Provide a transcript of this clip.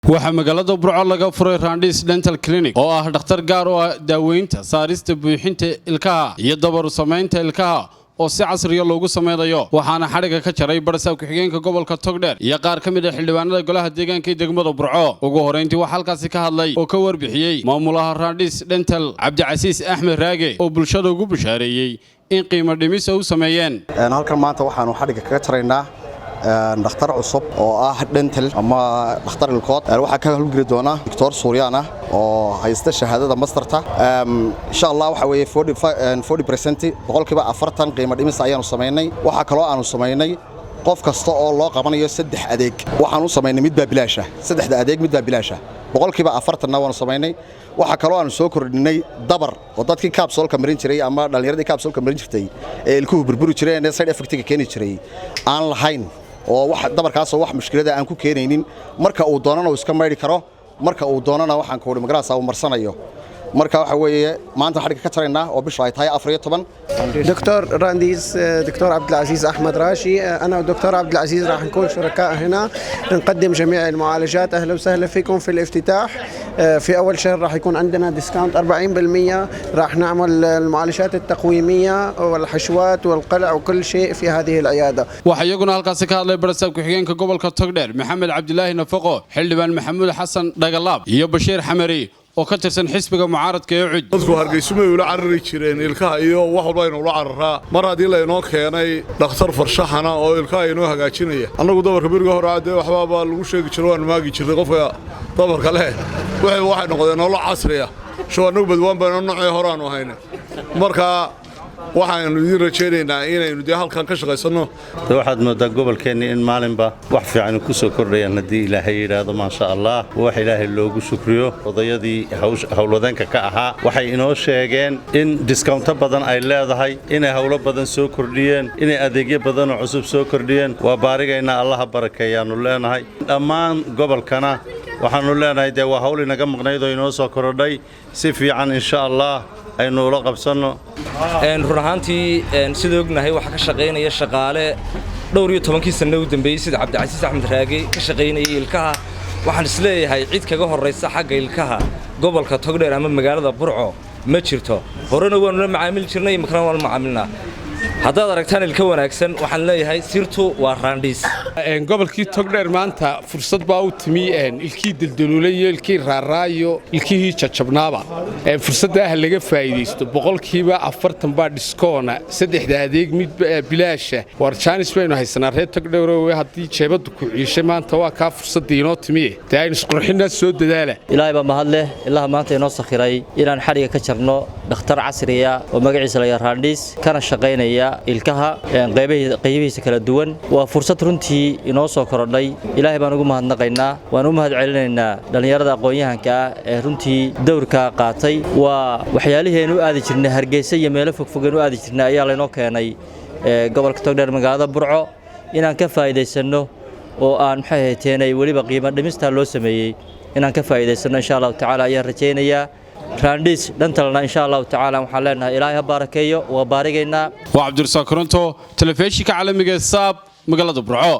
waxaa magaalada burco laga furay Raandhiis dental clinic oo ah dhakhtar gaar ah daaweynta saarista buuxinta ilkaha iyo dabar samaynta ilkaha oo si casri ah loogu sameeyo waxaana xariga ka jaray barsaab ku-xigeenka gobolka Togdheer iyo qaar ka mid ah xildhibaanada golaha deegaanka ee degmada Burco ugu horeyntii waxa halkaas ka hadlay oo ka warbixiyay maamulaha Raandhiis dental Cabdi Axmed Raage oo bulshada ugu bishaareeyay in qiimo dhimis ay u sameeyeen halkan maanta waxaanu xariga kaga taraynaa dhakhtar cusub oo ah dental ama dhakhtar ilkood waxa ka hawlgeli doona Dr. Suryaan oo haysta shahaadada masterta insha Allah waxa weeye 40% boqolkiiba 40 qiimo dhimis ayaanu sameeynay waxa kale oo aanu sameeynay qof kasta oo loo qabanayo 3 adeeg waxaanu sameeynay mid baabilaasha 3 adeeg mid baabilaasha boqolkiiba 40 waanu sameeynay waxa kale oo aanu soo kordhinay dabar oo dadkii capsule-ka marin jiray ama dhalinyaradii capsule-ka marin jirtay ee ilkuhu burburi jireen ee side effect-ka keeni jiray aan lahayn oo wax dabarkaas oo wax mushkilada aan ku keenaynin marka uu doonana uu iska meeyri karo marka uu doonana waxaan ku wada magaraasa uu marsanayo marka waxa weeye maanta xariga ka taraynaa oo bisha ay tahay 14 دكتور رانديس دكتور عبد العزيز أحمد راشي أنا ودكتور عبد العزيز راح نكون شركاء هنا نقدم جميع المعالجات. أهلا وسهلا فيكم في الافتتاح. في أول شهر راح يكون عندنا ديسكاونت 40%. راح نعمل المعالجات التقويمية والحشوات والقلع وكل شيء في هذه العيادة. وحيقولنا halkaas ka hadlay barsaab ku-xigeenka gobolka Togdheer Maxamed Cabdilaahi Nafaqo xildhibaan Maxamuud Xasan Dhagalaab iyo Bashiir Xamari oo ka tirsan xisbiga mucaaradka ee cud dadku hargeysumo ula carari jireen ilkaha iyo wax walba inuu la cararaa mar hadii la inoo keenay dhakhtar farshaxana oo ilkaha inoo hagaajinaya annagu dabarka biriga hore aad waxba lagu sheegi jiray waan maagi jiray qofka dabarka leh waxay noqdeen nolol casri ah soo annagu badwaan baan noocay hore aanu haynay marka waxaan idin rajaynaynaa inaynu halkan ka shaqeysano waxaad moodaa gobolkeena in maalinba wax fiican ku soo kordhayaan hadii Ilaahay yiraahdo ma sha Allah wax Ilaahay loogu shukriyo odayadii hawlwadanka ka ahaa waxay inoo sheegeen in discount badan ay leedahay inay hawlo badan soo kordhiyeen inay adeegyo badan oo cusub soo kordhiyeen waa baarigaynaa Allah barakeeyaanu leenahay dhammaan gobolkana waxaanu leenahay waa hawl inaga maqnaydo inoo soo kordhay si fiican insha Allah aynu la qabsano run ahaantii sida ognahay waxa ka shaqeynaya shaqaale dhowr iyo 10 sano u dambeeyay sida Cabdi Axmed Raage ka shaqeynayay ilkaha waxaan isleeyahay cid kaga horeysa xagga ilkaha gobolka Togdheer ama magaalada Burco ma jirto horena waanu la macaamil jirnay markaan wal macaamilna haddaad aragtaan ilka wanaagsan waxaan leeyahay sirtu waa Raandhiis gobolkii Togdheer maanta fursad baa u timi ilkii dildilulay ilkii raaraayo ilkii jajabnaaba fursadda laga faa'iideysto boqolkiiba 40 baa diskoona 3 adeeg mid bilaasha war chance baynu haysanaa reer Togdheer oo hadii jeebadu ku ciishay maanta waa ka fursadda inoo timi taayna isqurxina soo dadaala ilaahay ba mahad leh ilaaha maanta inoo sakhiray inaan xariga ka jarno dhakhtar casri ah oo magaciisa la yiraahdo Raandhiis kana shaqeynaya ilkaha qaybihiisa kala duwan waa fursad runtii inoo soo korodhay ilaahay baan ugu mahadnaqaynaa waan u mahad celinaynaa dhalinyarada aqoon-yahanka ee runtii dowrka qaatay waa waxyaalihiin u aadi jirnay Hargeysa iyo meelo fogfog u aadi jirnay ayaa la inoo keenay gobolka Togdheer magaalada Burco inaan ka faa'iideysano oo aan maxay heeteenay waliba qiimo dhimista loo sameeyay inaan ka faa'iideysano insha Allah tacaala ayaan rajaynayaa Raandhiis dentalna insha Allah tacaala waxaan leenahay ilaahay barakeeyo waa baarigaynaa waa Cabdi Koronto telefishinka caalamiga ee Saab magaalada Burco.